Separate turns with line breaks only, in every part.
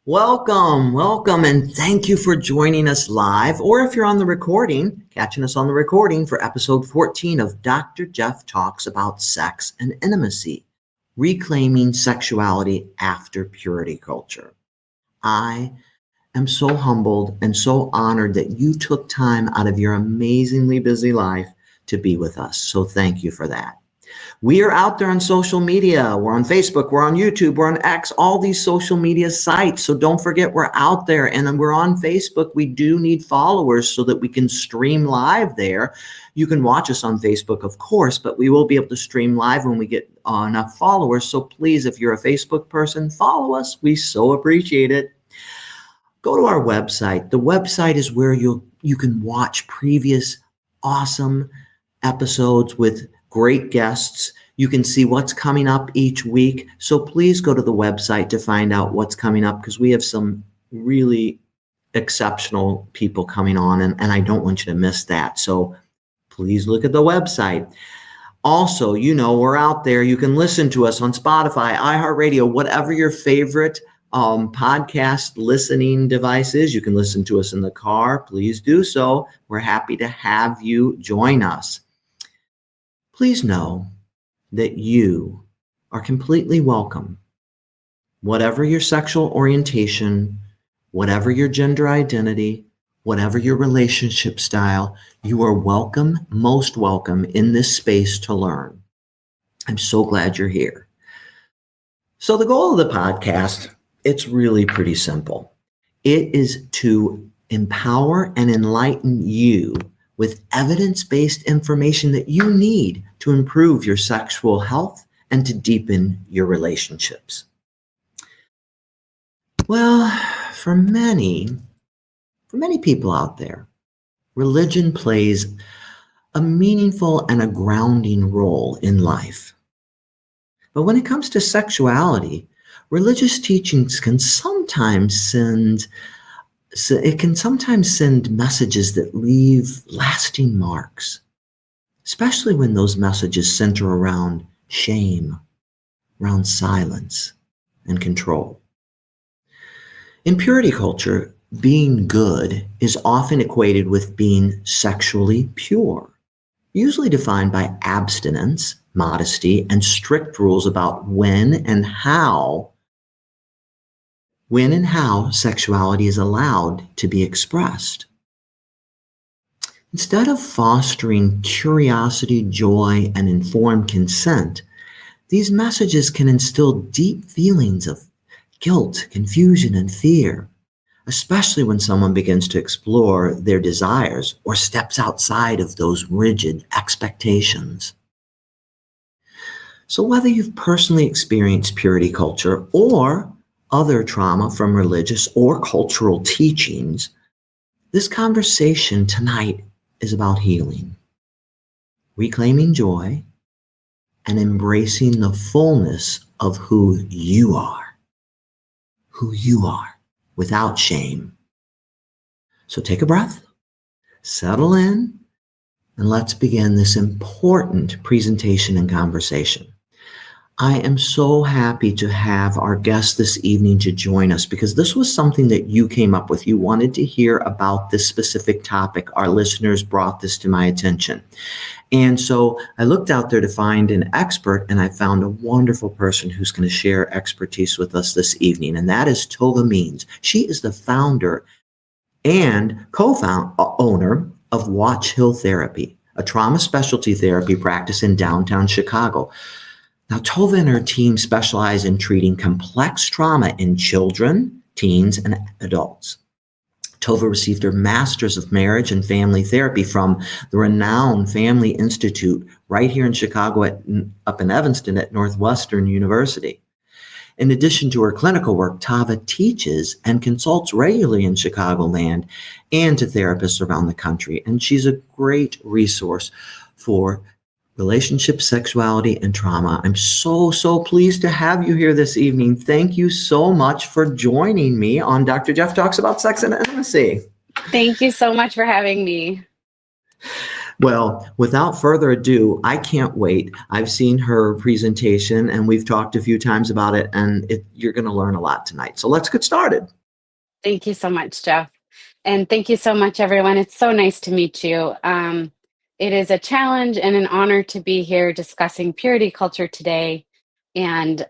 Welcome, and thank you for joining us live, or if you're on the recording, catching us on the recording for episode 14 of Dr. Jeff Talks About Sex and Intimacy, Reclaiming Sexuality After Purity Culture. I am so humbled and so honored that you took time out of your amazingly busy life to be with us, so thank you for that. We are out there on social media. We're on Facebook, we're on YouTube, we're on X, all these social media sites. So don't forget we're out there, and we're on Facebook. We do need followers so that we can stream live there. You can watch us on Facebook, of course, but we will be able to stream live when we get enough followers. So please, if you're a Facebook person, follow us. We so appreciate it. Go to our website. The website is where you can watch previous awesome episodes with great guests. You can see what's coming up each week. So please go to the website to find out what's coming up, because we have some really exceptional people coming on, and I don't want you to miss that. So please look at the website. Also, we're out there. You can listen to us on Spotify, iHeartRadio, whatever your favorite podcast listening device is. You can listen to us in the car. Please do so. We're happy to have you join us. Please know that you are completely welcome. Whatever your sexual orientation, whatever your gender identity, whatever your relationship style, you are welcome, most welcome in this space to learn. I'm so glad you're here. So the goal of the podcast, it's really pretty simple. It is to empower and enlighten you with evidence-based information that you need to improve your sexual health and to deepen your relationships. Well, for many people out there, religion plays a meaningful and a grounding role in life. But when it comes to sexuality, religious teachings can sometimes send messages that leave lasting marks, especially when those messages center around shame, around silence, and control. In purity culture, being good is often equated with being sexually pure, usually defined by abstinence, modesty, and strict rules about when and how sexuality is allowed to be expressed. Instead of fostering curiosity, joy, and informed consent, these messages can instill deep feelings of guilt, confusion, and fear, especially when someone begins to explore their desires or steps outside of those rigid expectations. So whether you've personally experienced purity culture or other trauma from religious or cultural teachings, this conversation tonight is about healing, reclaiming joy, and embracing the fullness of who you are without shame. So take a breath, settle in, and let's begin this important presentation and conversation. I am so happy to have our guest this evening to join us, because this was something that you came up with. You wanted to hear about this specific topic. Our listeners brought this to my attention. And so I looked out there to find an expert, and I found a wonderful person who's going to share expertise with us this evening, and that is Tovah Means. She is the founder and co-owner of Watch Hill Therapy, a trauma specialty therapy practice in downtown Chicago. Now, Tovah and her team specialize in treating complex trauma in children, teens, and adults. Tovah received her Master's of Marriage and Family Therapy from the renowned Family Institute right here in Chicago up in Evanston at Northwestern University. In addition to her clinical work, Tovah teaches and consults regularly in Chicagoland and to therapists around the country. And she's a great resource for relationship, sexuality, and trauma. I'm so pleased to have you here this evening. Thank you so much for joining me on Dr. Jeff Talks About Sex and Intimacy.
Thank you so much for having me.
Well, without further ado, I can't wait. I've seen her presentation and we've talked a few times about it, and you're going to learn a lot tonight. So let's get started.
Thank you so much, Jeff. And thank you so much, everyone. It's so nice to meet you. It is a challenge and an honor to be here discussing purity culture today. And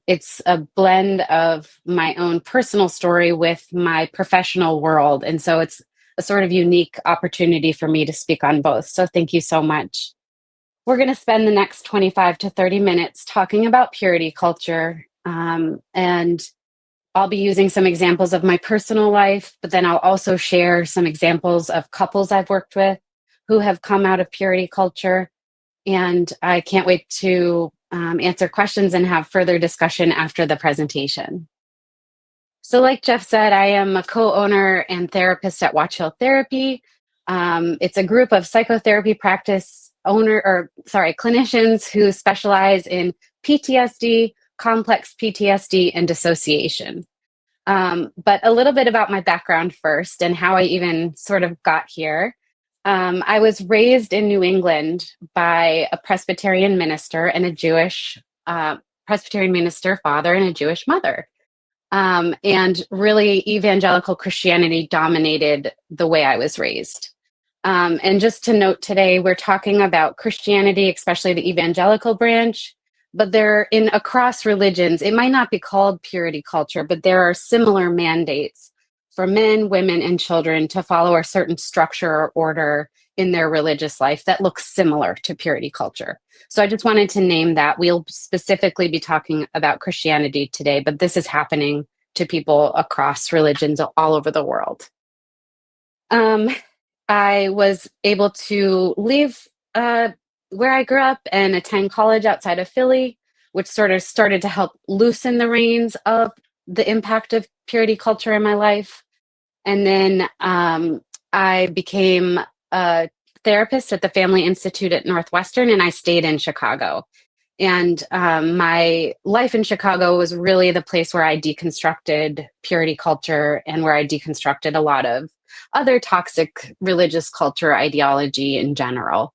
it's a blend of my own personal story with my professional world. And so it's a sort of unique opportunity for me to speak on both. So thank you so much. We're going to spend the next 25 to 30 minutes talking about purity culture. And I'll be using some examples of my personal life, but then I'll also share some examples of couples I've worked with who have come out of purity culture. And I can't wait to answer questions and have further discussion after the presentation. So like Jeff said, I am a co-owner and therapist at Watch Hill Therapy. It's a group of psychotherapy clinicians who specialize in PTSD, complex PTSD, and dissociation. But a little bit about my background first and how I even sort of got here. I was raised in New England by a Presbyterian minister and a Jewish Presbyterian minister father and a Jewish mother. And really, evangelical Christianity dominated the way I was raised. And just to note today, we're talking about Christianity, especially the evangelical branch, but they're in across religions. It might not be called purity culture, but there are similar mandates for men, women, and children to follow a certain structure or order in their religious life that looks similar to purity culture. So I just wanted to name that. We'll specifically be talking about Christianity today, but this is happening to people across religions all over the world. I was able to leave where I grew up and attend college outside of Philly, which sort of started to help loosen the reins of the impact of purity culture in my life. And then I became a therapist at the Family Institute at Northwestern, and I stayed in Chicago. And my life in Chicago was really the place where I deconstructed purity culture and where I deconstructed a lot of other toxic religious culture ideology in general.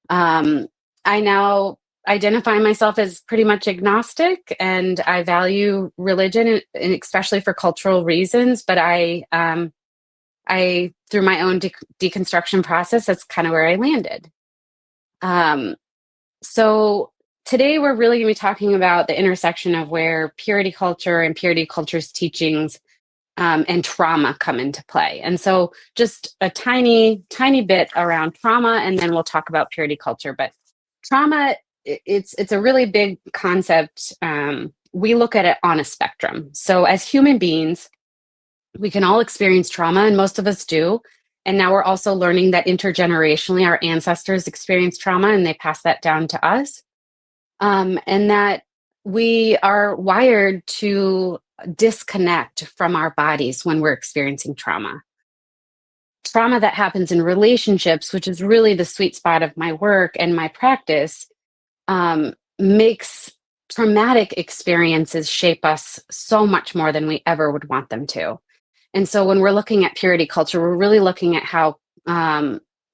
I now identify myself as pretty much agnostic, and I value religion, and especially for cultural reasons. But I through my own deconstruction process, that's kind of where I landed. So today we're really going to be talking about the intersection of where purity culture and purity culture's teachings and trauma come into play. And so just a tiny bit around trauma, and then we'll talk about purity culture. But trauma, it's a really big concept. We look at it on a spectrum. So as human beings, we can all experience trauma, and most of us do. And now we're also learning that intergenerationally, our ancestors experience trauma and they pass that down to us. And that we are wired to disconnect from our bodies when we're experiencing trauma. Trauma that happens in relationships, which is really the sweet spot of my work and my practice, makes traumatic experiences shape us so much more than we ever would want them to. And so when we're looking at purity culture, we're really looking at how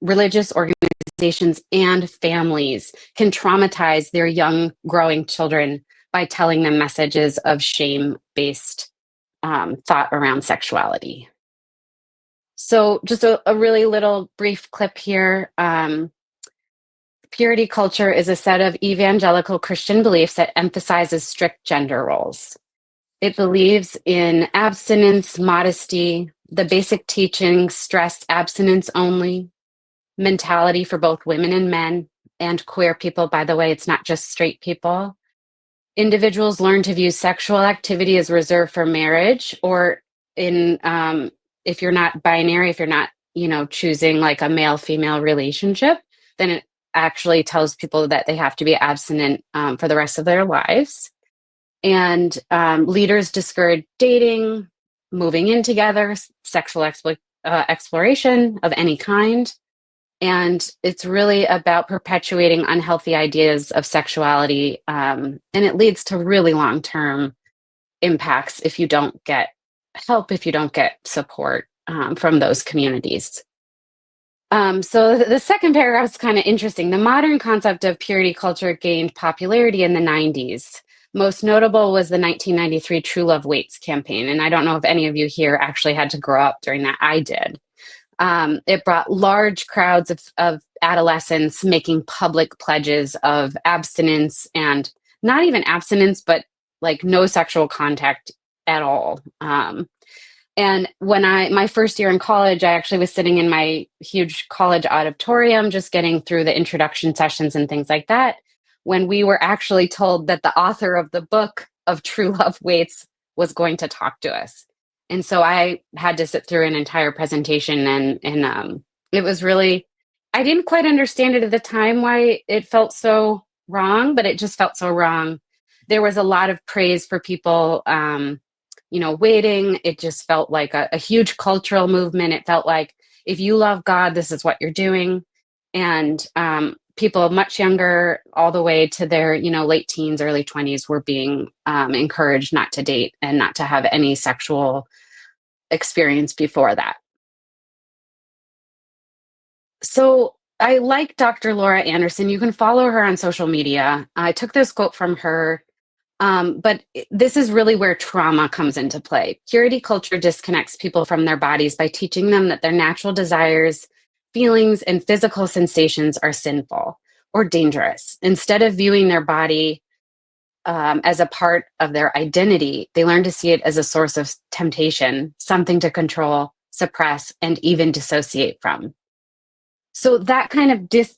religious organizations and families can traumatize their young, growing children by telling them messages of shame-based thought around sexuality. So just a really little brief clip here. Purity culture is a set of evangelical Christian beliefs that emphasizes strict gender roles. It believes in abstinence, modesty, the basic teachings stress abstinence only, mentality for both women and men, and queer people. By the way, it's not just straight people. Individuals learn to view sexual activity as reserved for marriage, or in if you're not binary, if you're not, choosing like a male-female relationship, then it actually tells people that they have to be abstinent for the rest of their lives. And leaders discourage dating, moving in together, sexual exploration of any kind. And it's really about perpetuating unhealthy ideas of sexuality. And it leads to really long-term impacts if you don't get help, if you don't get support from those communities. So the second paragraph is kind of interesting. The modern concept of purity culture gained popularity in the 90s. Most notable was the 1993 True Love Waits campaign. And I don't know if any of you here actually had to grow up during that. I did. It brought large crowds of adolescents making public pledges of abstinence, and not even abstinence, but like no sexual contact at all. And when my first year in college, I actually was sitting in my huge college auditorium, just getting through the introduction sessions and things like that, when we were actually told that the author of the book of True Love Waits was going to talk to us. And so I had to sit through an entire presentation, and it was really, I didn't quite understand it at the time why it felt so wrong, but it just felt so wrong. There was a lot of praise for people waiting. It just felt like a huge cultural movement. It felt like if you love God, this is what you're doing. And people much younger, all the way to their, late teens, early 20s, were being encouraged not to date and not to have any sexual experience before that. So I like Dr. Laura Anderson. You can follow her on social media. I took this quote from her. But this is really where trauma comes into play. Purity culture disconnects people from their bodies by teaching them that their natural desires, feelings, and physical sensations are sinful or dangerous. Instead of viewing their body as a part of their identity, they learn to see it as a source of temptation, something to control, suppress, and even dissociate from. So that kind of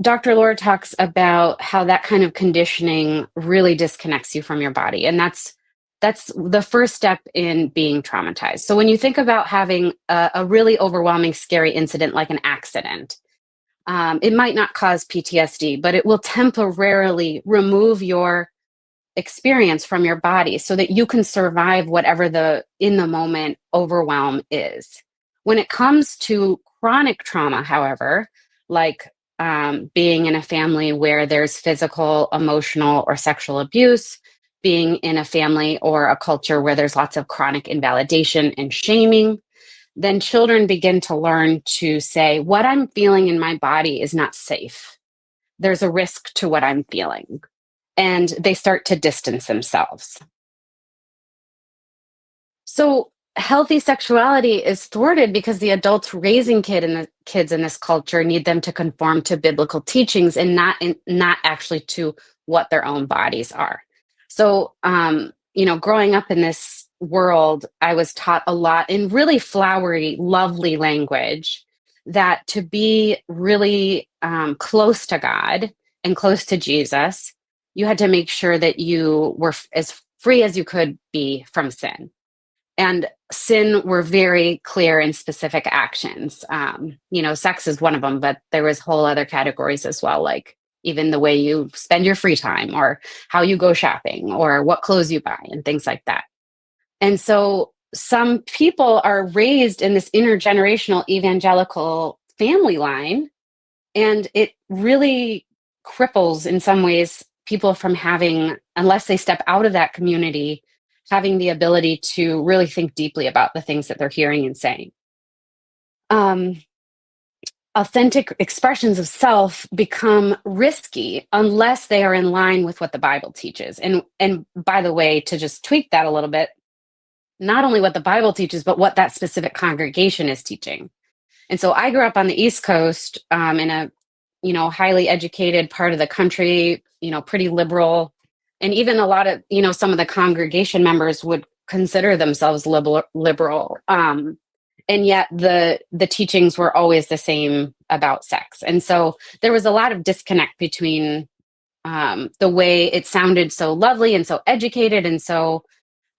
Dr. Laura talks about how that kind of conditioning really disconnects you from your body. And that's the first step in being traumatized. So when you think about having a really overwhelming, scary incident like an accident, it might not cause PTSD, but it will temporarily remove your experience from your body so that you can survive whatever the in the moment overwhelm is. When it comes to chronic trauma, however, like being in a family where there's physical, emotional, or sexual abuse, being in a family or a culture where there's lots of chronic invalidation and shaming, then children begin to learn to say, what I'm feeling in my body is not safe. There's a risk to what I'm feeling. And they start to distance themselves. So healthy sexuality is thwarted because the adults raising kids in this culture need them to conform to biblical teachings and not actually to what their own bodies are. So, growing up in this world, I was taught a lot in really flowery, lovely language that to be really close to God and close to Jesus, you had to make sure that you were as free as you could be from sin. And sin were very clear and specific actions. Sex is one of them, but there was whole other categories as well, like even the way you spend your free time or how you go shopping or what clothes you buy and things like that. And so some people are raised in this intergenerational evangelical family line, and it really cripples in some ways people from having, unless they step out of that community, having the ability to really think deeply about the things that they're hearing and saying. Authentic expressions of self become risky unless they are in line with what the Bible teaches. And by the way, to just tweak that a little bit, not only what the Bible teaches, but what that specific congregation is teaching. And so I grew up on the East Coast in a highly educated part of the country, pretty liberal. And even a lot of, some of the congregation members would consider themselves liberal. And yet the teachings were always the same about sex. And so there was a lot of disconnect between the way it sounded so lovely and so educated. And so,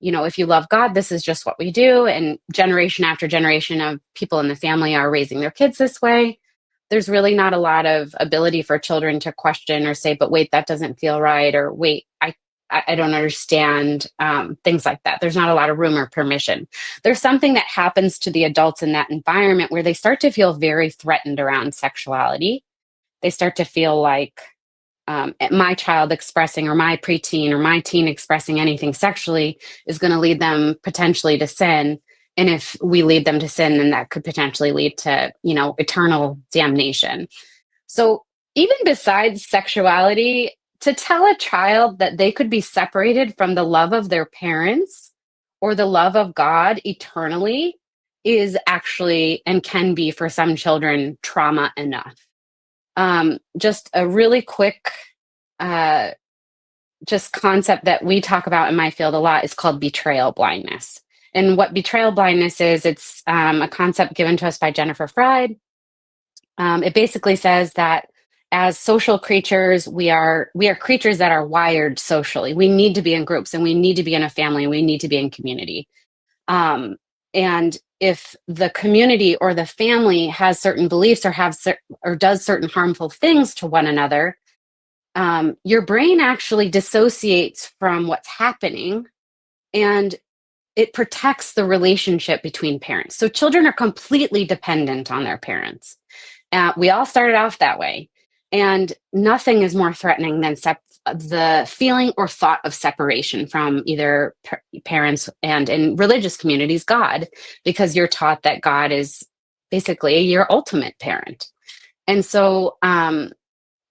if you love God, this is just what we do. And generation after generation of people in the family are raising their kids this way. There's really not a lot of ability for children to question or say, but wait, that doesn't feel right. Or wait, I don't understand, things like that. There's not a lot of room or permission. There's something that happens to the adults in that environment where they start to feel very threatened around sexuality. They start to feel like my child expressing, or my preteen or my teen expressing anything sexually is going to lead them potentially to sin. And if we lead them to sin, then that could potentially lead to, eternal damnation. So even besides sexuality, to tell a child that they could be separated from the love of their parents or the love of God eternally is actually and can be for some children trauma enough. Just a really quick just concept that we talk about in my field a lot is called betrayal blindness. And what betrayal blindness is, it's a concept given to us by Jennifer Fried. It basically says that as social creatures, we are creatures that are wired socially. We need to be in groups, and we need to be in a family, and we need to be in community. And if the community or the family has certain beliefs or does certain harmful things to one another, your brain actually dissociates from what's happening, and it protects the relationship between parents. So children are completely dependent on their parents. We all started off that way. And nothing is more threatening than the feeling or thought of separation from either parents, and in religious communities, God, because you're taught that God is basically your ultimate parent. And so, at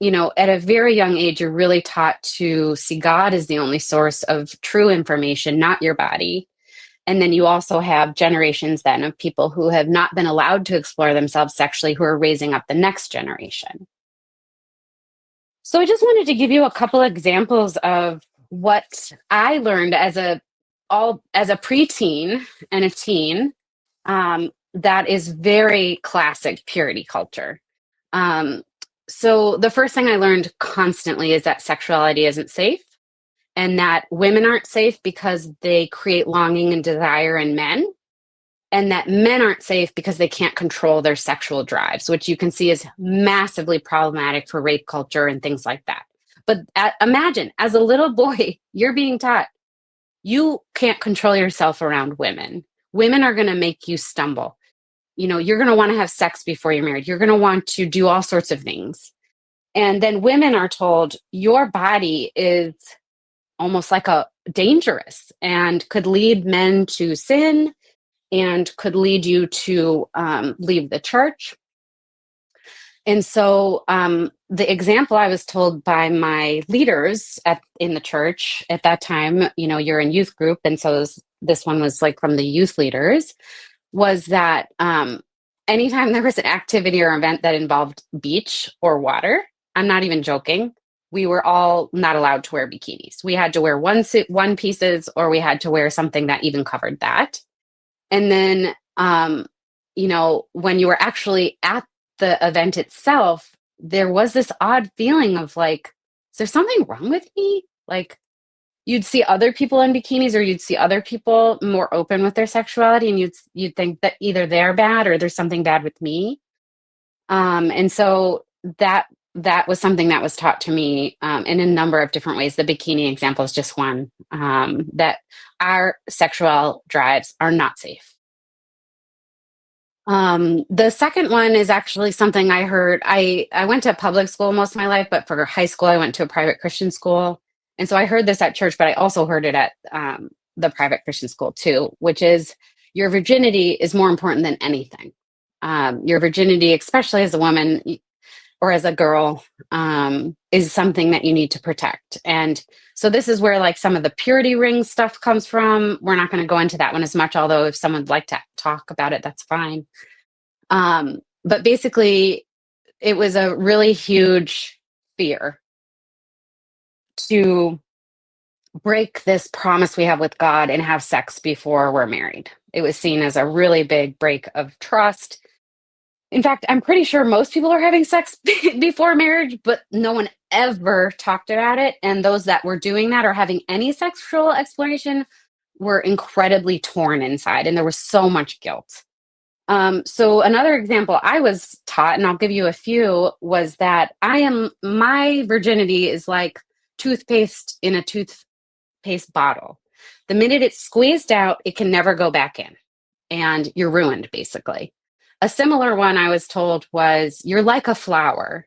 a very young age, you're really taught to see God as the only source of true information, not your body. And then you also have generations then of people who have not been allowed to explore themselves sexually, who are raising up the next generation. So I just wanted to give you a couple examples of what I learned as a preteen and a teen, that is very classic purity culture. So the first thing I learned constantly is that sexuality isn't safe, and that women aren't safe because they create longing and desire in men, and that men aren't safe because they can't control their sexual drives, which you can see is massively problematic for rape culture and things like that. But imagine, as a little boy, you're being taught you can't control yourself around women. Women are going to make you stumble. You're going to want to have sex before you're married. You're going to want to do all sorts of things. And then women are told your body is almost like a dangerous and could lead men to sin and could lead you to leave the church. And so the example I was told by my leaders in the church at that time, you're in youth group, and so this one was like from the youth leaders, was that anytime there was an activity or event that involved beach or water, I'm not even joking, we were all not allowed to wear bikinis. We had to wear one pieces, or we had to wear something that even covered that. And then, when you were actually at the event itself, there was this odd feeling of like, is there something wrong with me? Like, you'd see other people in bikinis, or you'd see other people more open with their sexuality, and you'd think that either they're bad or there's something bad with me. And so that was something that was taught to me in a number of different ways. The bikini example is just one, that our sexual drives are not safe. The second one is actually something I heard. I went to public school most of my life, but for high school, I went to a private Christian school. And so I heard this at church, but I also heard it at the private Christian school too, which is your virginity is more important than anything. Your virginity, especially as a woman or as a girl, is something that you need to protect. And so this is where like some of the purity ring stuff comes from. We're not going to go into that one as much, although if someone would like to talk about it, that's fine. But basically, it was a really huge fear to break this promise we have with God and have sex before we're married. It was seen as a really big break of trust. In fact, I'm pretty sure most people are having sex before marriage, but no one ever talked about it. And those that were doing that or having any sexual exploration were incredibly torn inside, and there was so much guilt. So another example I was taught, and I'll give you a few, was that my virginity is like toothpaste in a toothpaste bottle. The minute it's squeezed out, it can never go back in, and you're ruined, basically. A similar one I was told was, you're like a flower,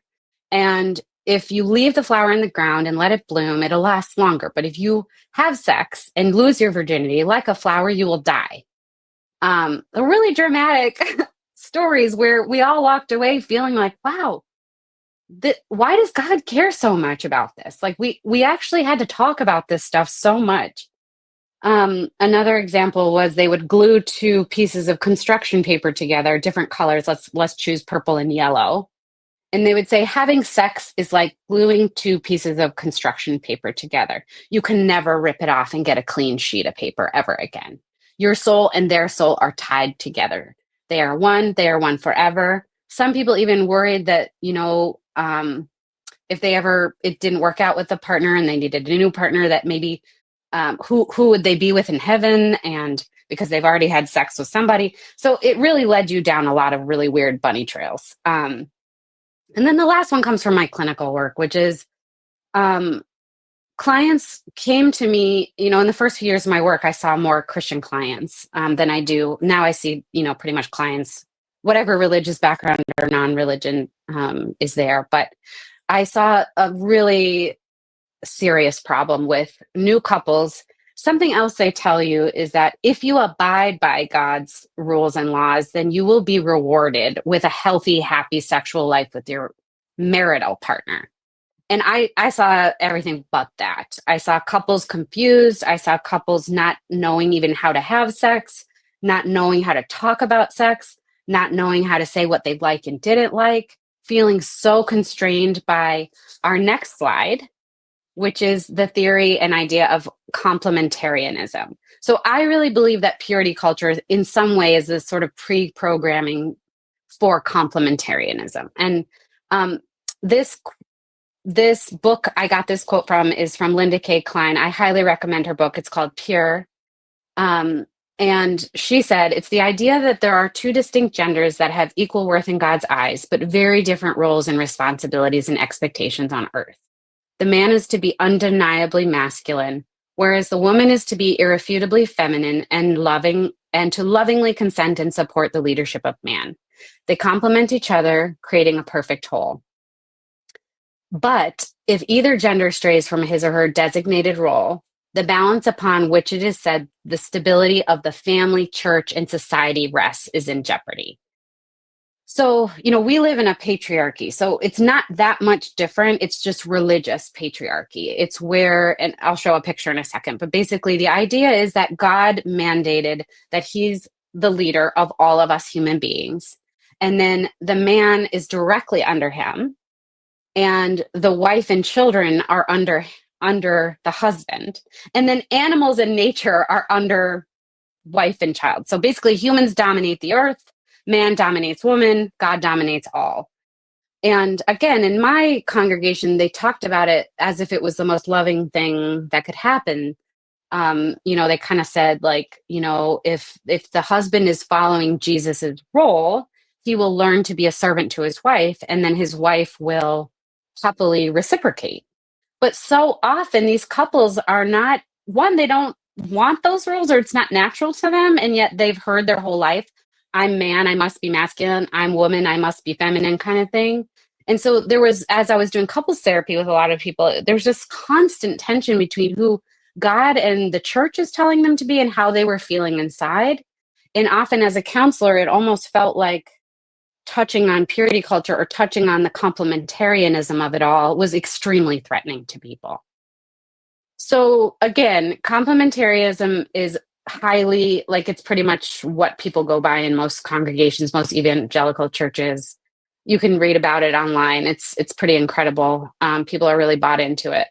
and if you leave the flower in the ground and let it bloom, it'll last longer. But if you have sex and lose your virginity, like a flower, you will die. Really dramatic stories where we all walked away feeling like, wow, why does God care so much about this? Like we actually had to talk about this stuff so much. Another example was they would glue two pieces of construction paper together, different colors. Let's choose purple and yellow. And they would say having sex is like gluing two pieces of construction paper together. You can never rip it off and get a clean sheet of paper ever again. Your soul and their soul are tied together. They are one forever. Some people even worried that, if it didn't work out with the partner and they needed a new partner, that maybe who would they be with in heaven? And because they've already had sex with somebody. So it really led you down a lot of really weird bunny trails. And then the last one comes from my clinical work, which is um, clients came to me, in the first few years of my work, I saw more Christian clients than I do. Now I see, pretty much clients, whatever religious background or non-religion is there. But I saw a really serious problem with new couples. Something else they tell you is that if you abide by God's rules and laws, then you will be rewarded with a healthy, happy sexual life with your marital partner. And I saw everything but that. I saw couples confused. I saw couples not knowing even how to have sex, not knowing how to talk about sex, not knowing how to say what they like and didn't like, feeling so constrained by our next slide, which is the theory and idea of complementarianism. So I really believe that purity culture in some way is this sort of pre-programming for complementarianism. And um, this this book I got this quote from is from Linda K. Klein. I highly recommend her book. It's called Pure. Um, and she said, it's the idea that there are two distinct genders that have equal worth in God's eyes, but very different roles and responsibilities and expectations on earth. The man is to be undeniably masculine, whereas the woman is to be irrefutably feminine and loving, and to lovingly consent and support the leadership of man. They complement each other, creating a perfect whole. But if either gender strays from his or her designated role, the balance upon which it is said the stability of the family, church, and society rests is in jeopardy. So, we live in a patriarchy. So it's not that much different. It's just religious patriarchy. It's where, and I'll show a picture in a second, but basically the idea is that God mandated that he's the leader of all of us human beings. And then the man is directly under him, and the wife and children are under the husband, and then animals and nature are under wife and child. So basically humans dominate the earth, man dominates woman, God dominates all. And again, in my congregation, they talked about it as if it was the most loving thing that could happen. They kind of said, like, if the husband is following Jesus's role, he will learn to be a servant to his wife, and then his wife will happily reciprocate. But so often these couples are not, one, they don't want those roles, or it's not natural to them, and yet they've heard their whole life, I'm man, I must be masculine, I'm woman, I must be feminine, kind of thing. And so there was, as I was doing couples therapy with a lot of people, there's this constant tension between who God and the church is telling them to be and how they were feeling inside. And often as a counselor, it almost felt like touching on purity culture or touching on the complementarianism of it all was extremely threatening to people. So again, complementarianism is highly, like, it's pretty much what people go by in most congregations, most evangelical churches. You can read about it online. It's pretty incredible. People are really bought into it.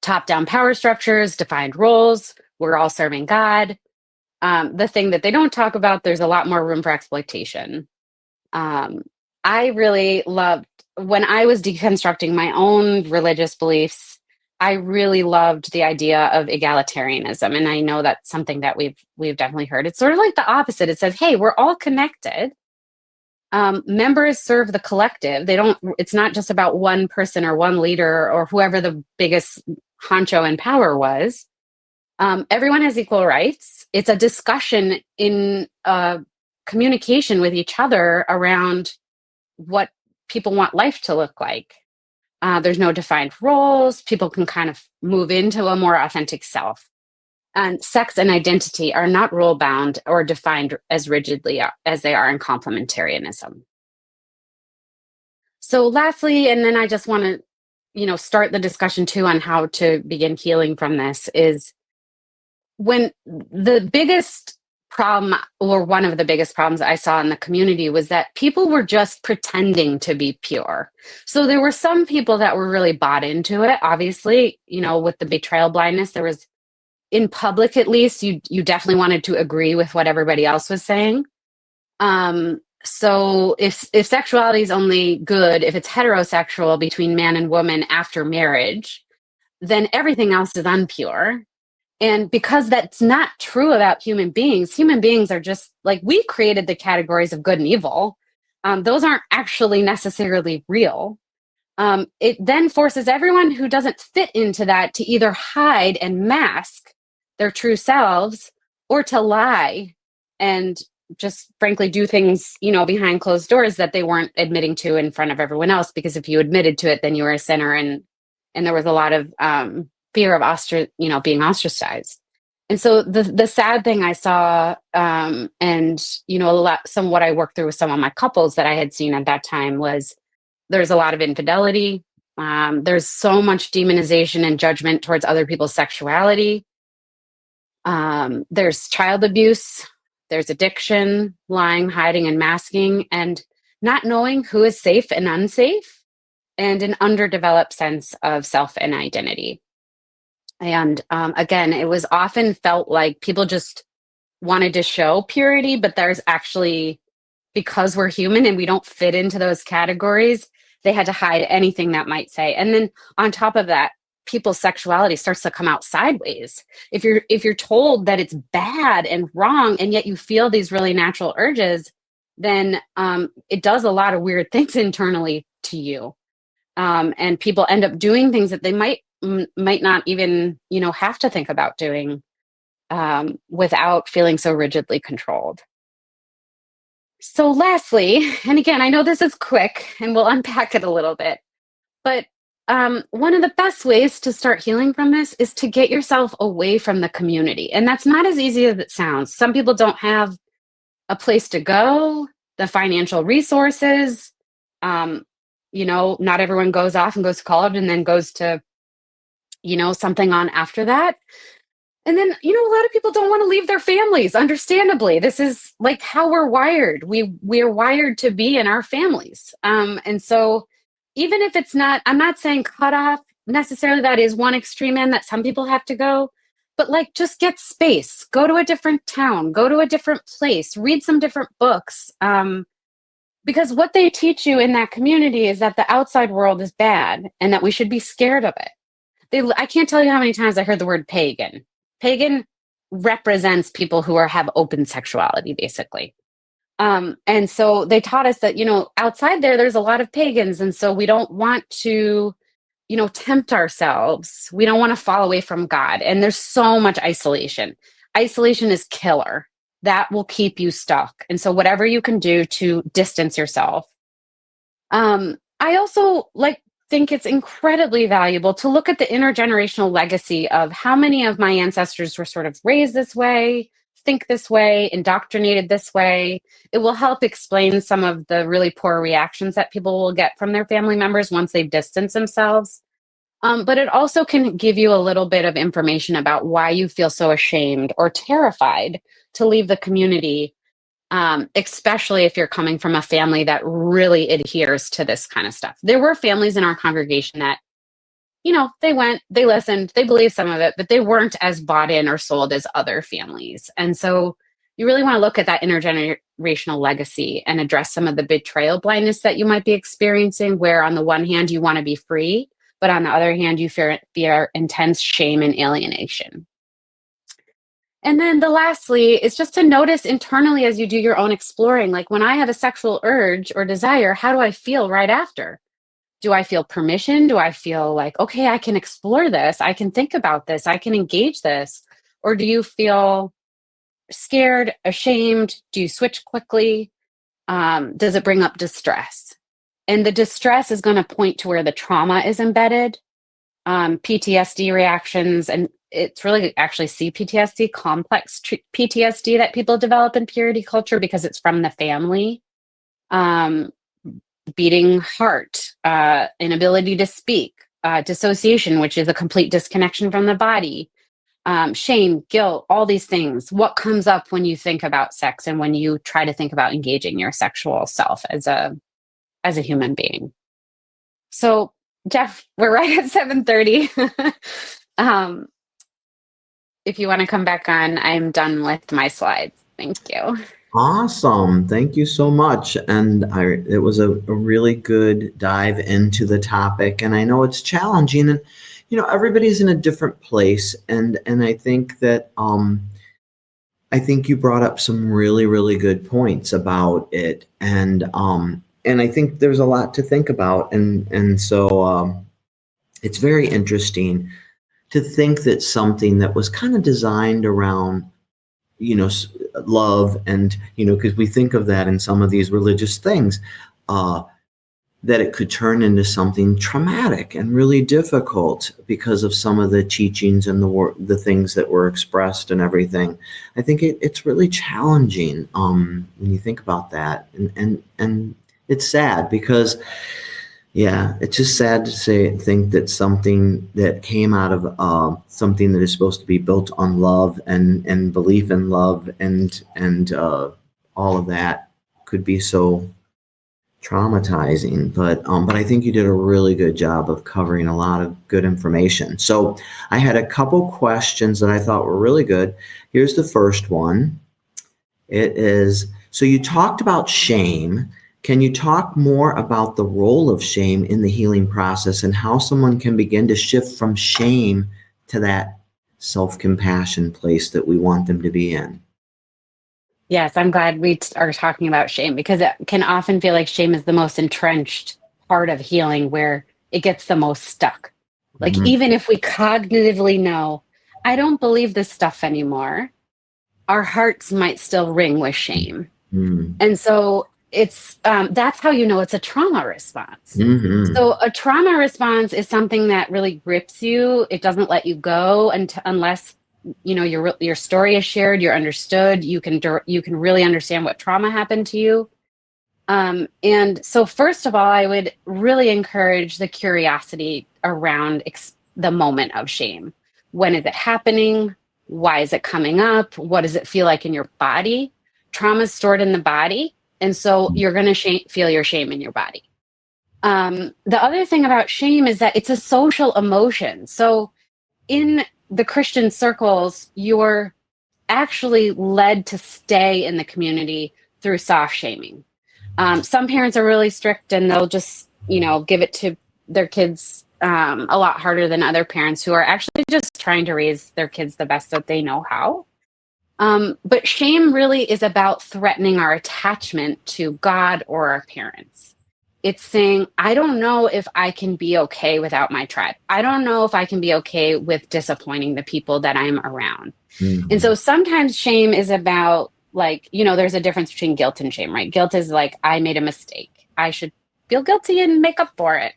Top-down power structures, defined roles. We're all serving God. The thing that they don't talk about, there's a lot more room for exploitation. I really loved, when I was deconstructing my own religious beliefs, I really loved the idea of egalitarianism. And I know that's something that we've definitely heard. It's sort of like the opposite. It says, hey, we're all connected. Members serve the collective. It's not just about one person or one leader or whoever the biggest honcho in power was. Everyone has equal rights. It's a discussion in communication with each other around what people want life to look like. There's no defined roles. People can kind of move into a more authentic self. And sex and identity are not rule bound or defined as rigidly as they are in complementarianism. So lastly, and then I just want to, start the discussion too on how to begin healing from this, is when the biggest problem, or one of the biggest problems I saw in the community, was that people were just pretending to be pure. So there were some people that were really bought into it. Obviously, with the betrayal blindness, there was, in public at least, you definitely wanted to agree with what everybody else was saying. So if sexuality is only good if it's heterosexual between man and woman after marriage, then everything else is unpure. And because that's not true about human beings are just like, we created the categories of good and evil. Those aren't actually necessarily real. It then forces everyone who doesn't fit into that to either hide and mask their true selves, or to lie and just frankly do things, behind closed doors that they weren't admitting to in front of everyone else. Because if you admitted to it, then you were a sinner, and there was a lot of fear of being ostracized. And so the sad thing I saw, and some what I worked through with some of my couples that I had seen at that time, was there's a lot of infidelity. There's so much demonization and judgment towards other people's sexuality. There's child abuse. There's addiction, lying, hiding, and masking, and not knowing who is safe and unsafe, and an underdeveloped sense of self and identity. And again, it was often felt like people just wanted to show purity, but there's actually, because we're human and we don't fit into those categories, they had to hide anything that might say. And then on top of that, people's sexuality starts to come out sideways. If you're told that it's bad and wrong, and yet you feel these really natural urges, then it does a lot of weird things internally to you. And people end up doing things that they might not even have to think about doing, without feeling so rigidly controlled. So lastly, and again, I know this is quick and we'll unpack it a little bit, but one of the best ways to start healing from this is to get yourself away from the community. And that's not as easy as it sounds. Some people don't have a place to go, the financial resources. Not everyone goes off and goes to college and then goes to, something on after that. And then, a lot of people don't want to leave their families, understandably. This is like how we're wired. We're wired to be in our families. And so even if it's not, I'm not saying cut off necessarily, that is one extreme end that some people have to go, but like, just get space, go to a different town, go to a different place, read some different books. Because what they teach you in that community is that the outside world is bad and that we should be scared of it. I can't tell you how many times I heard the word pagan. Pagan represents people who have open sexuality, basically. And so they taught us that, outside there's a lot of pagans. And so we don't want to, tempt ourselves. We don't want to fall away from God. And there's so much isolation. Isolation is killer. That will keep you stuck. And so whatever you can do to distance yourself. I also think it's incredibly valuable to look at the intergenerational legacy of how many of my ancestors were sort of raised this way, think this way, indoctrinated this way. It will help explain some of the really poor reactions that people will get from their family members once they've distanced themselves. But it also can give you a little bit of information about why you feel so ashamed or terrified to leave the community, especially if you're coming from a family that really adheres to this kind of stuff. There were families in our congregation that, they went, they listened, they believed some of it, but they weren't as bought in or sold as other families. And so you really want to look at that intergenerational legacy and address some of the betrayal blindness that you might be experiencing, where on the one hand, you want to be free, but on the other hand, you fear intense shame and alienation. And then lastly is just to notice internally as you do your own exploring, like when I have a sexual urge or desire, how do I feel right after? Do I feel permission? Do I feel like, okay, I can explore this, I can think about this, I can engage this? Or do you feel scared, ashamed? Do you switch quickly? Does it bring up distress? And the distress is going to point to where the trauma is embedded. PTSD reactions and it's really actually CPTSD, complex PTSD that people develop in purity culture because it's from the family. Beating heart, inability to speak, dissociation, which is a complete disconnection from the body, shame, guilt, all these things. What comes up when you think about sex and when you try to think about engaging your sexual self as a human being? So, Jeff, we're right at 7:30. If you want to come back on, I'm done with my slides. Thank you.
Awesome. Thank you so much. And it was a really good dive into the topic. And I know it's challenging, and, everybody's in a different place. And I think that, I think you brought up some really, really good points about it. And I think there's a lot to think about. And so it's very interesting to think that something that was kind of designed around, love, and, because we think of that in some of these religious things, that it could turn into something traumatic and really difficult because of some of the teachings and the things that were expressed and everything. I think it's really challenging when you think about that, and it's sad because, yeah, it's just sad to think that something that came out of something that is supposed to be built on love and belief in love and all of that could be so traumatizing. But I think you did a really good job of covering a lot of good information. So I had a couple questions that I thought were really good. Here's the first one. It is, so you talked about shame. Can you talk more about the role of shame in the healing process and how someone can begin to shift from shame to that self-compassion place that we want them to be in?
Yes, I'm glad we are talking about shame because it can often feel like shame is the most entrenched part of healing where it gets the most stuck. Like, even if we cognitively know, I don't believe this stuff anymore, our hearts might still ring with shame. And so it's that's how you know it's a trauma response. So a trauma response is something that really grips you. It doesn't let you go unless your story is shared, you're understood, you can really understand what trauma happened to you. And so first of all, I would really encourage the curiosity around the moment of shame. When is it happening? Why is it coming up? What does it feel like in your body? Trauma is stored in the body, and so you're going to feel your shame in your body. The other thing about shame is that it's a social emotion. So in the Christian circles, you're actually led to stay in the community through soft shaming. Some parents are really strict and they'll just, give it to their kids a lot harder than other parents who are actually just trying to raise their kids the best that they know how. But shame really is about threatening our attachment to God or our parents. It's saying, I don't know if I can be okay without my tribe. I don't know if I can be okay with disappointing the people that I'm around. And so sometimes shame is about, there's a difference between guilt and shame, right? Guilt is like, I made a mistake. I should feel guilty and make up for it.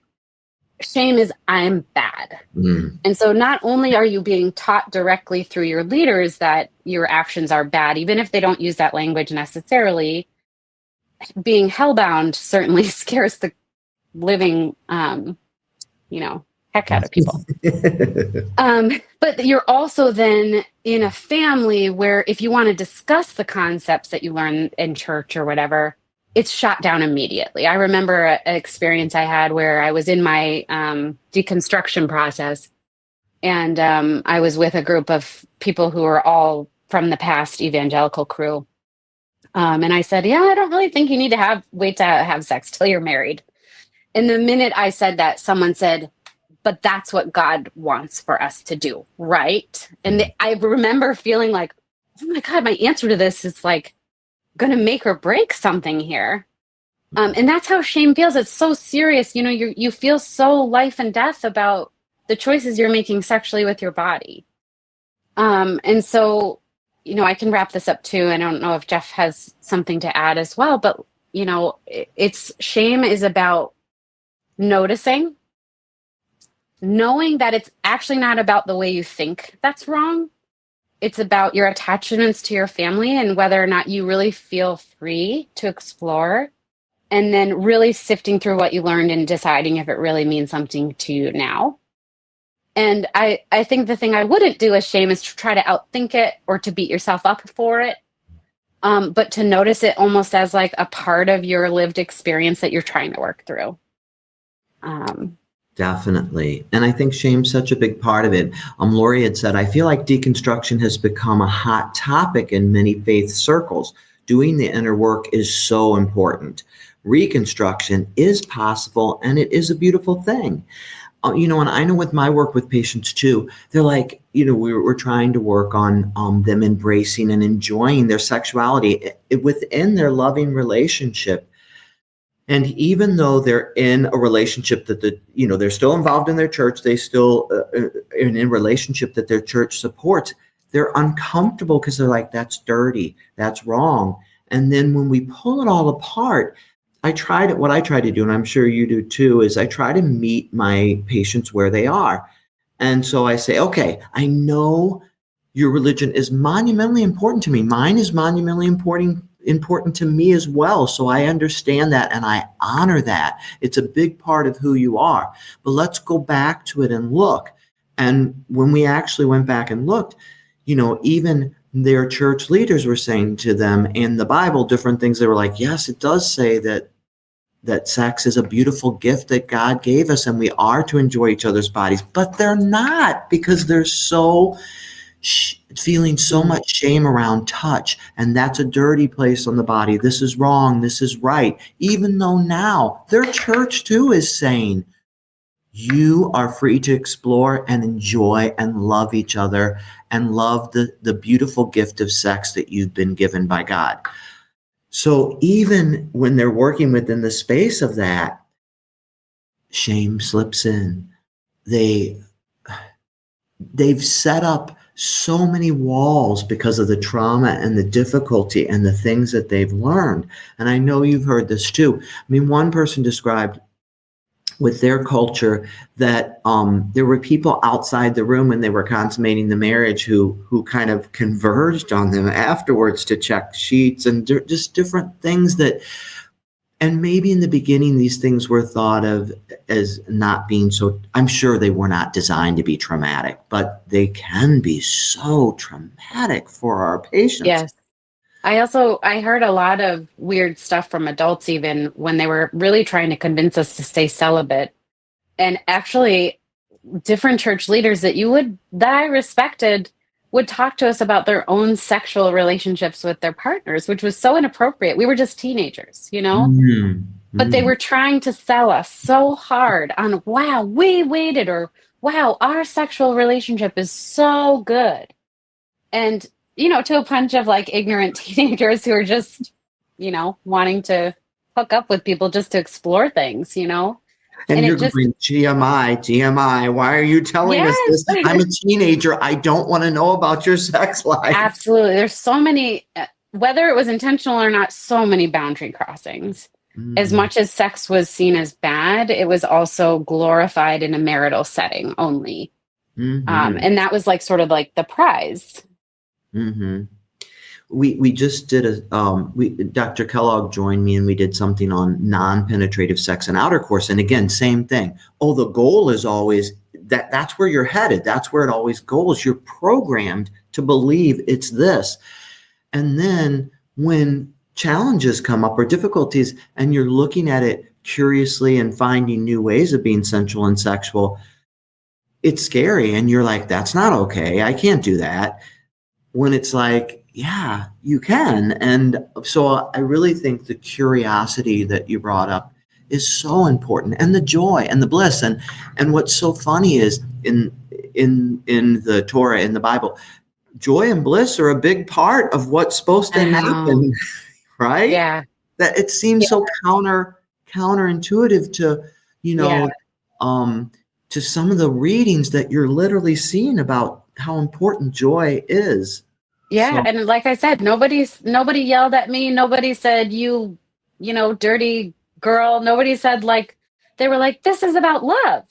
Shame is, I'm bad. And so not only are you being taught directly through your leaders that your actions are bad, even if they don't use that language necessarily, being hellbound certainly scares the living, heck out of people. But you're also then in a family where if you want to discuss the concepts that you learn in church or whatever, it's shot down immediately. I remember an experience I had where I was in my deconstruction process, and I was with a group of people who were all from the past evangelical crew. And I said, yeah, I don't really think you need to wait to have sex till you're married. And the minute I said that, someone said, but that's what God wants for us to do, right? And I remember feeling like, oh my God, my answer to this is like going to make or break something here. And that's how shame feels. It's so serious. You feel so life and death about the choices you're making sexually with your body. And so, I can wrap this up too. I don't know if Jeff has something to add as well, but shame is about noticing, knowing that it's actually not about the way you think that's wrong. It's about your attachments to your family and whether or not you really feel free to explore, and then really sifting through what you learned and deciding if it really means something to you now. And I think the thing I wouldn't do as shame is to try to outthink it or to beat yourself up for it. But to notice it almost as like a part of your lived experience that you're trying to work through.
Definitely. And I think shame's such a big part of it. Lori had said, I feel like deconstruction has become a hot topic in many faith circles. Doing the inner work is so important. Reconstruction is possible, and it is a beautiful thing. And I know with my work with patients too, they're like, we're trying to work on them embracing and enjoying their sexuality within their loving relationship. And even though they're in a relationship that they're still involved in their church, they still in a relationship that their church supports, they're uncomfortable because they're like, that's dirty, that's wrong. And then when we pull it all apart, what I try to do, and I'm sure you do too, is I try to meet my patients where they are. And so I say, okay, I know your religion is monumentally important to me. Mine is monumentally important to me as well. So I understand that and I honor that. It's a big part of who you are. But let's go back to it and look. And when we actually went back and looked, even their church leaders were saying to them in the Bible different things. They were like, yes, it does say that sex is a beautiful gift that God gave us and we are to enjoy each other's bodies, but they're not, because they're so feeling so much shame around touch, and that's a dirty place on the body. This is wrong, this is right, even though now their church too is saying you are free to explore and enjoy and love each other and love the beautiful gift of sex that you've been given by God. So even when they're working within the space of that, shame slips in. They've set up so many walls because of the trauma and the difficulty and the things that they've learned. And I know you've heard this too. I mean, one person described with their culture that there were people outside the room when they were consummating the marriage who kind of converged on them afterwards to check sheets and just different things that, and maybe in the beginning these things were thought of as not being so, I'm sure they were not designed to be traumatic, but they can be so traumatic for our patients.
Yes. I heard a lot of weird stuff from adults, even when they were really trying to convince us to stay celibate. And actually, different church leaders that I respected would talk to us about their own sexual relationships with their partners, which was so inappropriate. We were just teenagers,
Mm-hmm.
But they were trying to sell us so hard on, wow, we waited, or wow, our sexual relationship is so good. And to a bunch of like ignorant teenagers who are just, wanting to hook up with people just to explore things,
And
And
you're
it just,
going, TMI, why are you telling us
yes,
this? I'm a teenager. I don't want to know about your sex life.
absolutely. There's so many, whether it was intentional or not, so many boundary crossings. As much as sex was seen as bad, it was also glorified in a marital setting only. And that was like sort of like the prize.
Mm-hmm. We just did Dr. Kellogg joined me and we did something on non-penetrative sex and outer course. And again, same thing. Oh, the goal is always that's where you're headed. That's where it always goes. You're programmed to believe it's this. And then when challenges come up or difficulties and you're looking at it curiously and finding new ways of being sensual and sexual, it's scary. And you're like, that's not okay. I can't do that. When it's like, yeah, you can. And so I really think the curiosity that you brought up is so important, and the joy and the bliss. And what's so funny is in the Torah, in the Bible, joy and bliss are a big part of what's supposed to happen, right?
Yeah.
That it seems so counterintuitive to, to some of the readings that you're literally seeing about how important joy is.
Yeah. So, and like I said, nobody yelled at me. Nobody said, you dirty girl. Nobody said, like, they were like, this is about love.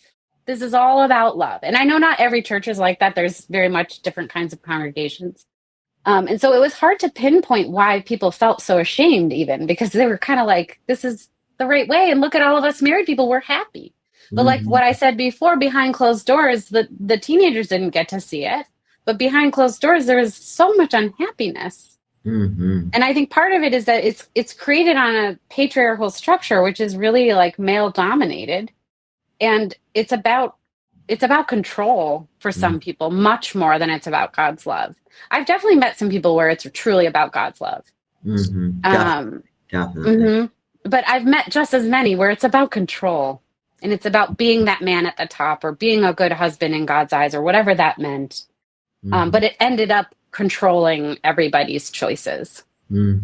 This is all about love. And I know not every church is like that. There's very much different kinds of congregations. And so it was hard to pinpoint why people felt so ashamed, even because they were kind of like, this is the right way. And look at all of us married people, we're happy. But like
Mm-hmm.
what I said before, behind closed doors, the teenagers didn't get to see it. But behind closed doors, there was so much unhappiness.
Mm-hmm.
And I think part of it is that it's created on a patriarchal structure, which is really like male dominated. And it's about control for some people, much more than it's about God's love. I've definitely met some people where it's truly about God's love.
Mm-hmm.
Um,
Definitely.
mhm. But I've met just as many where it's about control, and it's about being that man at the top or being a good husband in God's eyes or whatever that meant.
Mm-hmm.
But it ended up controlling everybody's choices.
Mm.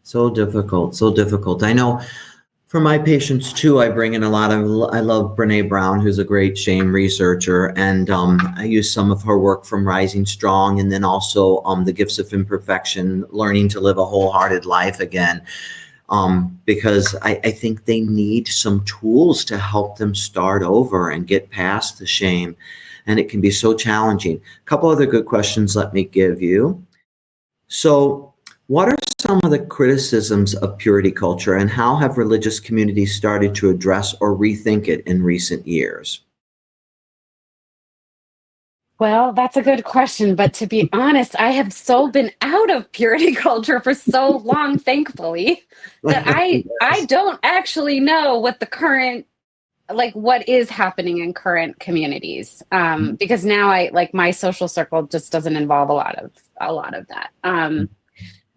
So difficult, so difficult. I know for my patients too, I bring in a lot of, I love Brene Brown, who's a great shame researcher. And I use some of her work from Rising Strong, and then also The Gifts of Imperfection, Learning to Live a Wholehearted Life Again. Because I think they need some tools to help them start over and get past the shame. And it can be so challenging. A couple other good questions let me give you. So, what are some of the criticisms of purity culture, and how have religious communities started to address or rethink it in recent years?
Well, that's a good question. But to be honest, I have so been out of purity culture for so long, thankfully, that I
Yes.
don't actually know what the current like what is happening in current communities. Because now I like my social circle just doesn't involve a lot of that.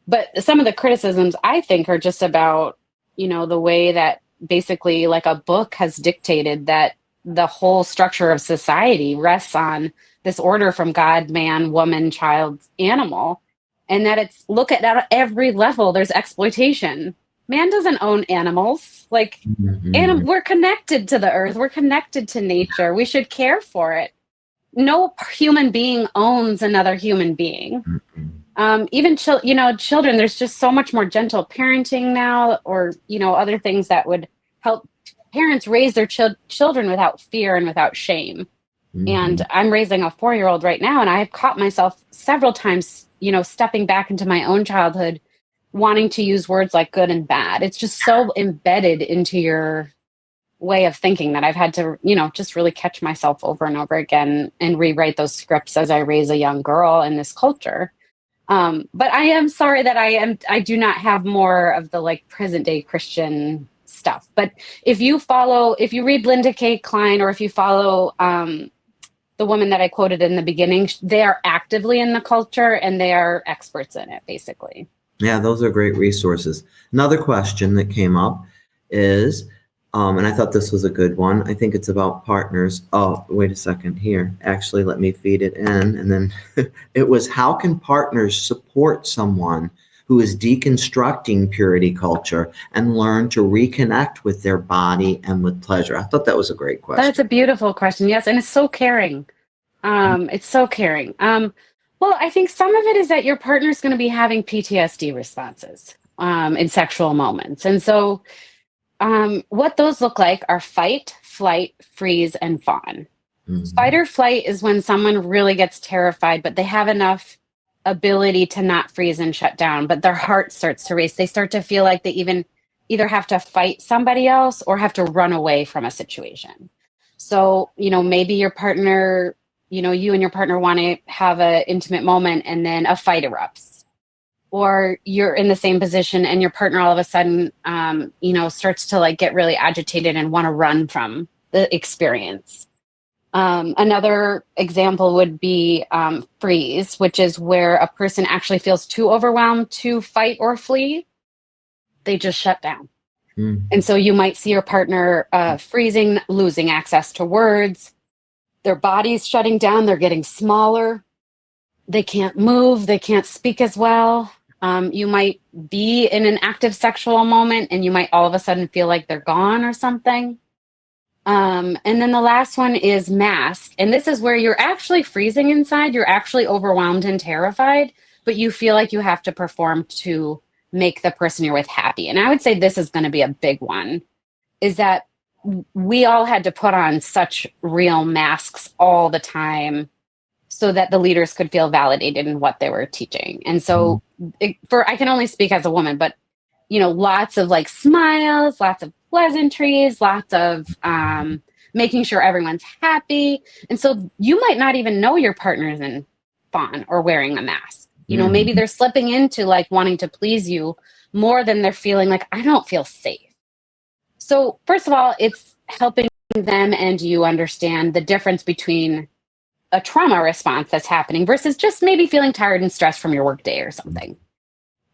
But some of the criticisms I think are just about, the way that basically like a book has dictated that the whole structure of society rests on this order from God, man, woman, child, animal, and that it's look at every level there's exploitation. Man doesn't own animals. Like
Mhm.
we're connected to the earth, we're connected to nature. We should care for it. No human being owns another human being.
Mhm.
Even children, there's just so much more gentle parenting now, or other things that would help parents raise their children without fear and without shame. And
Mhm.
I'm raising a 4-year-old right now, and I've caught myself several times, stepping back into my own childhood, wanting to use words like good and bad. It's just so embedded into your way of thinking that I've had to, just really catch myself over and over again and rewrite those scripts as I raise a young girl in this culture. But I am sorry that I do not have more of the like present day Christian stuff. But if you read Linda K. Klein, or if you follow the woman that I quoted in the beginning, they are actively in the culture and they are experts in it, basically.
Yeah, those are great resources. Another question that came up is, and I thought this was a good one. I think it's about partners. Oh, wait a second here. Actually, let me feed it in. And then it was, how can partners support someone who is deconstructing purity culture and learn to reconnect with their body and with pleasure? I thought that was a great
That's
question.
a beautiful question. Yes, and it's so caring. It's so caring. Well, I think some of it is that your partner's going to be having PTSD responses in sexual moments. And so what those look like are fight, flight, freeze, and fawn. Fight
Mhm.
or flight is when someone really gets terrified, but they have enough ability to not freeze and shut down, but their heart starts to race. They start to feel like they either have to fight somebody else or have to run away from a situation. So, maybe your partner, you and your partner want to have an intimate moment and then a fight erupts. Or you're in the same position and your partner all of a sudden, starts to like get really agitated and want to run from the experience. Another example would be freeze, which is where a person actually feels too overwhelmed to fight or flee. They just shut down.
Mhm.
And so you might see your partner freezing, losing access to words, their body's shutting down, they're getting smaller, they can't move, they can't speak as well. You might be in an active sexual moment and you might all of a sudden feel like they're gone or something. And then the last one is mask. And this is where you're actually freezing inside. You're actually overwhelmed and terrified, but you feel like you have to perform to make the person you're with happy. And I would say this is going to be a big one, is that we all had to put on such real masks all the time so that the leaders could feel validated in what they were teaching. And so I can only speak as a woman, but lots of like smiles, lots of pleasantries, lots of making sure everyone's happy. And so you might not even know your partner's in fawn or wearing a mask. Maybe they're slipping into like wanting to please you more than they're feeling like, I don't feel safe. So first of all, it's helping them and you understand the difference between a trauma response that's happening versus just maybe feeling tired and stressed from your workday or something.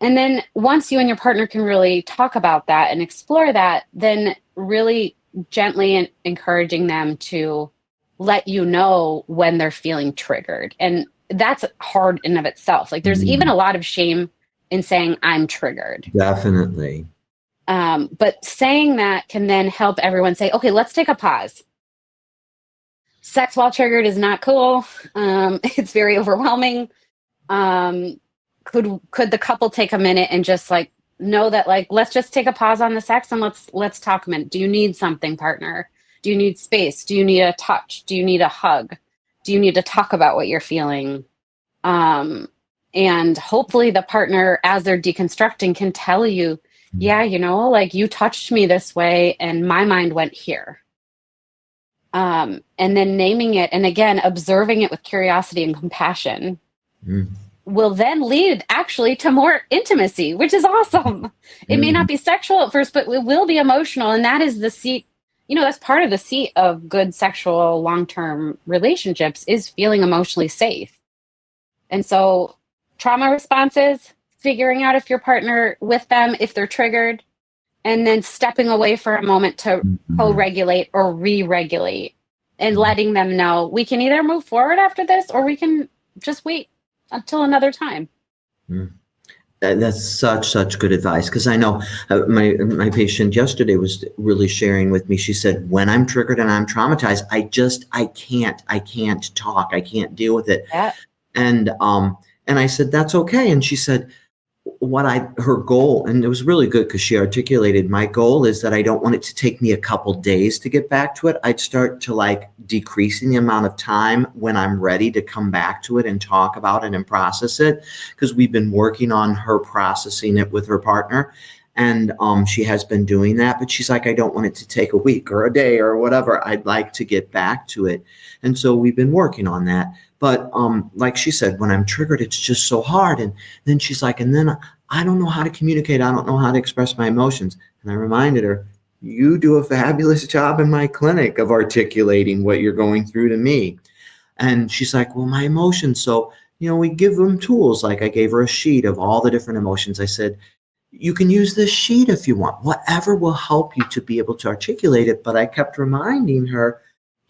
And then once you and your partner can really talk about that and explore that, then really gently encouraging them to let you know when they're feeling triggered. And that's hard in of itself. Like there's even a lot of shame in saying I'm triggered.
Definitely.
But saying that can then help everyone say, okay, let's take a pause. Sex while triggered is not cool. It's very overwhelming. Could the couple take a minute and just like know that like, let's just take a pause on the sex and let's talk a minute. Do you need something, partner? Do you need space? Do you need a touch? Do you need a hug? Do you need to talk about what you're feeling? And hopefully the partner, as they're deconstructing, can tell you, yeah, like you touched me this way and my mind went here. And then naming it, and again, observing it with curiosity and compassion will then lead actually to more intimacy, which is awesome. It may not be sexual at first, but it will be emotional. And that is the seat, that's part of the seat of good sexual long-term relationships is feeling emotionally safe. And so trauma responses, figuring out if your partner with them, if they're triggered, and then stepping away for a moment to co-regulate or re-regulate and letting them know we can either move forward after this or we can just wait until another time.
That's such good advice, because I know my patient yesterday was really sharing with me. She said, when I'm triggered and I'm traumatized, I can't talk. I can't deal with it.
Yeah.
And I said, that's okay. And she said, her goal, and it was really good because she articulated, my goal is that I don't want it to take me a couple days to get back to it. I'd start to like decreasing the amount of time when I'm ready to come back to it and talk about it and process it, because we've been working on her processing it with her partner. And she has been doing that, but she's like, I don't want it to take a week or a day or whatever. I'd like to get back to it. And so we've been working on that. But like she said, when I'm triggered, it's just so hard. And then she's like, and then I don't know how to communicate. I don't know how to express my emotions. And I reminded her, you do a fabulous job in my clinic of articulating what you're going through to me. And she's like, well, my emotions. So, we give them tools. Like I gave her a sheet of all the different emotions. I said, you can use this sheet if you want, whatever will help you to be able to articulate it. But I kept reminding her,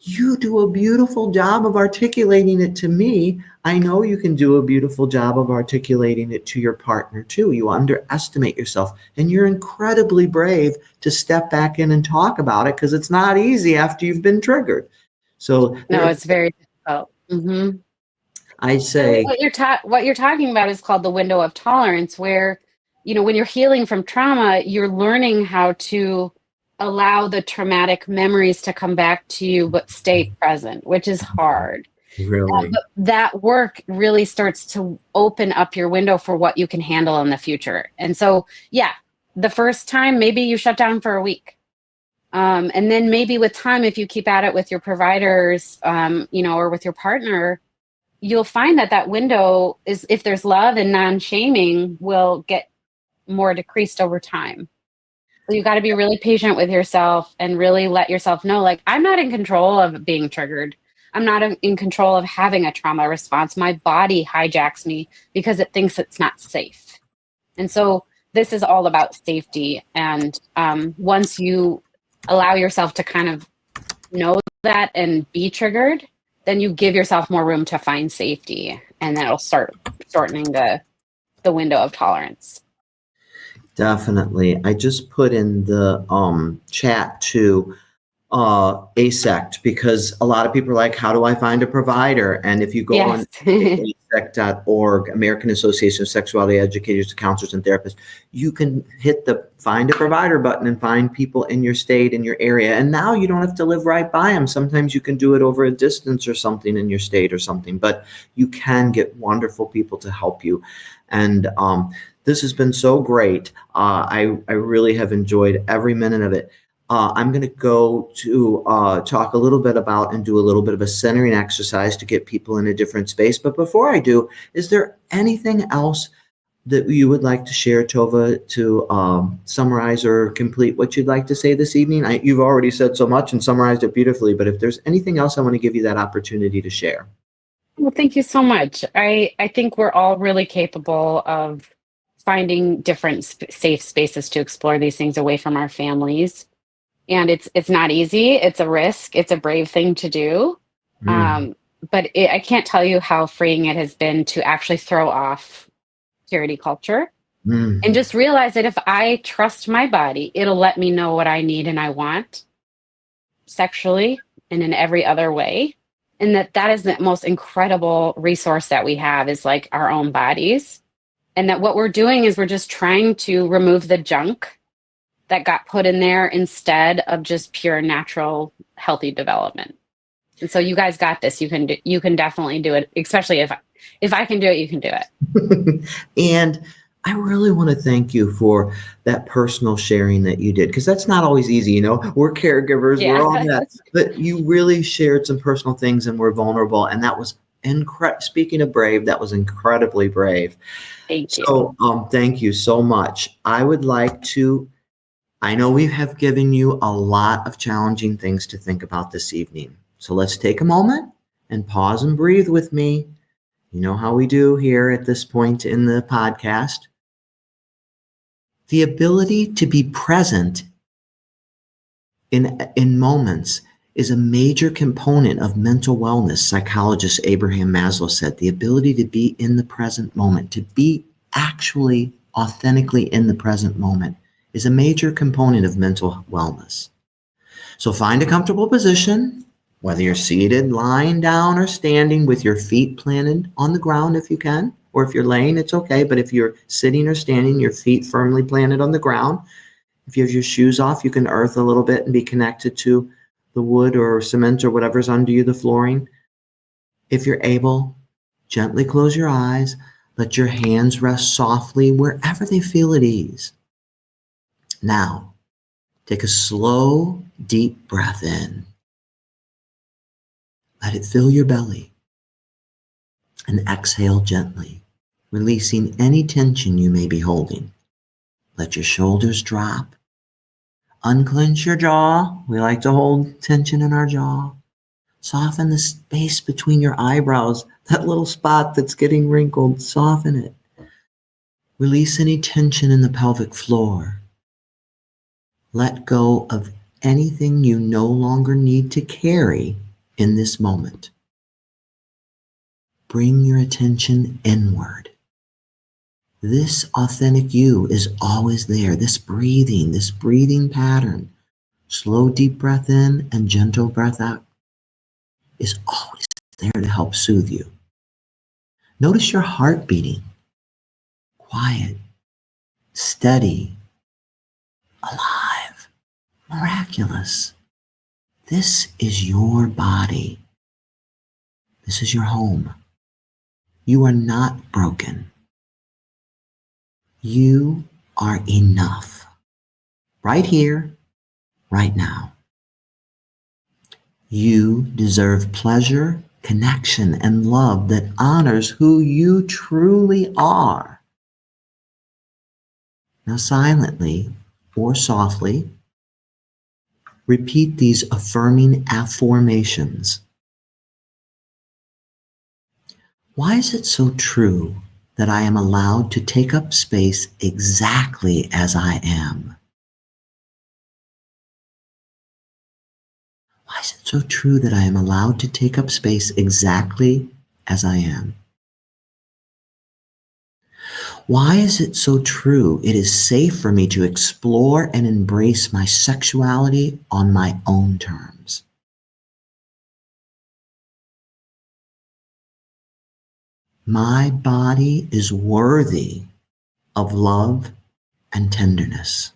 you do a beautiful job of articulating it to me. I know you can do a beautiful job of articulating it to your partner too. You underestimate yourself, and you're incredibly brave to step back in and talk about it, because it's not easy after you've been triggered. So
no, it's very difficult.
I say
what you're talking about is called the window of tolerance, where, when you're healing from trauma, you're learning how to allow the traumatic memories to come back to you, but stay present, which is hard.
Really?
But that work really starts to open up your window for what you can handle in the future. And so, yeah, the first time, maybe you shut down for a week. And then maybe with time, if you keep at it with your providers, or with your partner, you'll find that window is, if there's love and non-shaming, will get more decreased over time. So you got to be really patient with yourself and really let yourself know, like, I'm not in control of being triggered. I'm not in control of having a trauma response. My body hijacks me because it thinks it's not safe. And so this is all about safety. And once you allow yourself to kind of know that and be triggered, then you give yourself more room to find safety. And then it'll start shortening the window of tolerance.
Definitely. I just put in the chat to ASECT, because a lot of people are like, how do I find a provider? And if you go on ASECT, AASEC.org, American Association of Sexuality Educators, Counselors, and Therapists. You can hit the find a provider button and find people in your state, in your area. And now you don't have to live right by them. Sometimes you can do it over a distance or something in your state or something, but you can get wonderful people to help you. And this has been so great. I really have enjoyed every minute of it. I'm going to go to talk a little bit about and do a little bit of a centering exercise to get people in a different space. But before I do, is there anything else that you would like to share, Tovah, to summarize or complete what you'd like to say this evening? You've already said so much and summarized it beautifully, but if there's anything else, I want to give you that opportunity to share.
Well, thank you so much. I think we're all really capable of finding different safe spaces to explore these things away from our families. And it's not easy. It's a risk. It's a brave thing to do. But I can't tell you how freeing it has been to actually throw off purity culture and just realize that if I trust my body, it'll let me know what I need and I want sexually and in every other way. And that is the most incredible resource that we have, is like our own bodies. And that what we're doing is we're just trying to remove the junk that got put in there instead of just pure natural healthy development. And so you guys got this. You can definitely do it, especially if I can do it, you can do it.
And I really want to thank you for that personal sharing that you did, because that's not always easy. We're caregivers, we're all that, but you really shared some personal things and were vulnerable. And that was speaking of brave, that was incredibly brave.
Thank you.
So thank you so much. I know we have given you a lot of challenging things to think about this evening. So let's take a moment and pause and breathe with me. You know how we do here at this point in the podcast. The ability to be present in moments is a major component of mental wellness. Psychologist Abraham Maslow said the ability to be in the present moment, to be actually authentically in the present moment, is a major component of mental wellness. So find a comfortable position, whether you're seated, lying down, or standing with your feet planted on the ground if you can, or if you're laying, it's okay. But if you're sitting or standing, your feet firmly planted on the ground. If you have your shoes off, you can earth a little bit and be connected to the wood or cement or whatever's under you, the flooring. If you're able, gently close your eyes. Let your hands rest softly wherever they feel at ease. Now, take a slow, deep breath in. Let it fill your belly. And exhale gently, releasing any tension you may be holding. Let your shoulders drop. Unclench your jaw. We like to hold tension in our jaw. Soften the space between your eyebrows, that little spot that's getting wrinkled. Soften it. Release any tension in the pelvic floor. Let go of anything you no longer need to carry in this moment. Bring your attention inward. This authentic you is always there. This breathing pattern, slow, deep breath in and gentle breath out, is always there to help soothe you. Notice your heart beating. Quiet, steady, alive, miraculous. This is your body. This is your home. You are not broken. You are enough. Right here, right now. You deserve pleasure, connection, and love that honors who you truly are. Now silently or softly, repeat these affirming affirmations. Why is it so true that I am allowed to take up space exactly as I am? Why is it so true that I am allowed to take up space exactly as I am? Why is it so true it is safe for me to explore and embrace my sexuality on my own terms? My body is worthy of love and tenderness.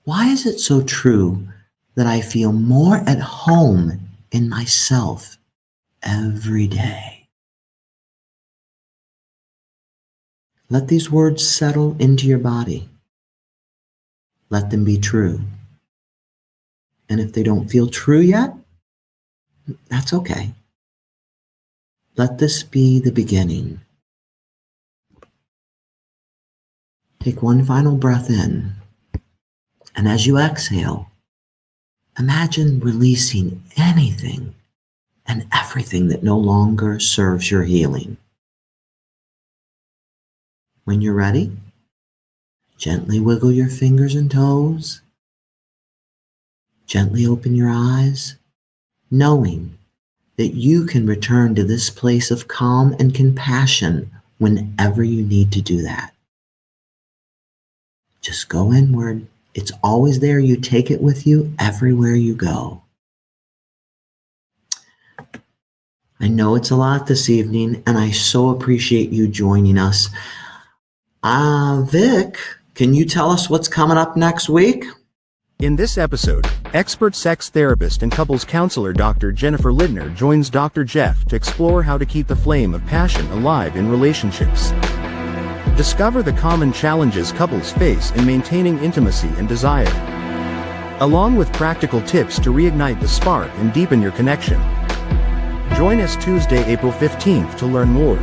Why is it so true that I feel more at home in myself every day? Let these words settle into your body. Let them be true. And if they don't feel true yet, that's okay. Let this be the beginning. Take one final breath in. And as you exhale, imagine releasing anything and everything that no longer serves your healing. When you're ready, gently wiggle your fingers and toes. Gently open your eyes, knowing that you can return to this place of calm and compassion whenever you need to do that. Just go inward. It's always there. You take it with you everywhere you go. I know it's a lot this evening, and I so appreciate you joining us. Vic, can you tell us what's coming up next week?
In this episode, expert sex therapist and couples counselor Dr. Jennifer Lidner joins Dr. Jeff to explore how to keep the flame of passion alive in relationships. Discover the common challenges couples face in maintaining intimacy and desire, along with practical tips to reignite the spark and deepen your connection. Join us Tuesday, April 15th to learn more.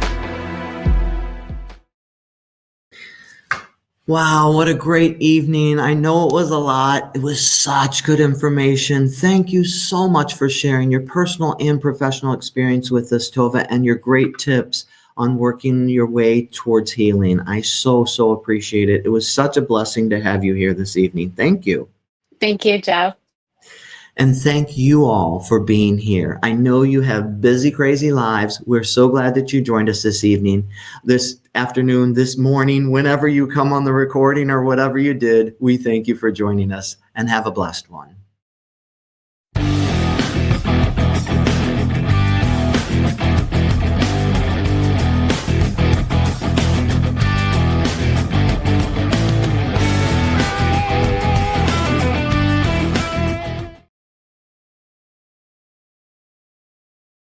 Wow, what a great evening. I know it was a lot. It was such good information. Thank you so much for sharing your personal and professional experience with us, Tovah, and your great tips on working your way towards healing. I so appreciate it. It was such a blessing to have you here this evening. Thank you.
Thank you, Jeff.
And thank you all for being here. I know you have busy, crazy lives. We're so glad that you joined us this evening, this afternoon, this morning, whenever you come on the recording or whatever you did. We thank you for joining us, and have a blessed one.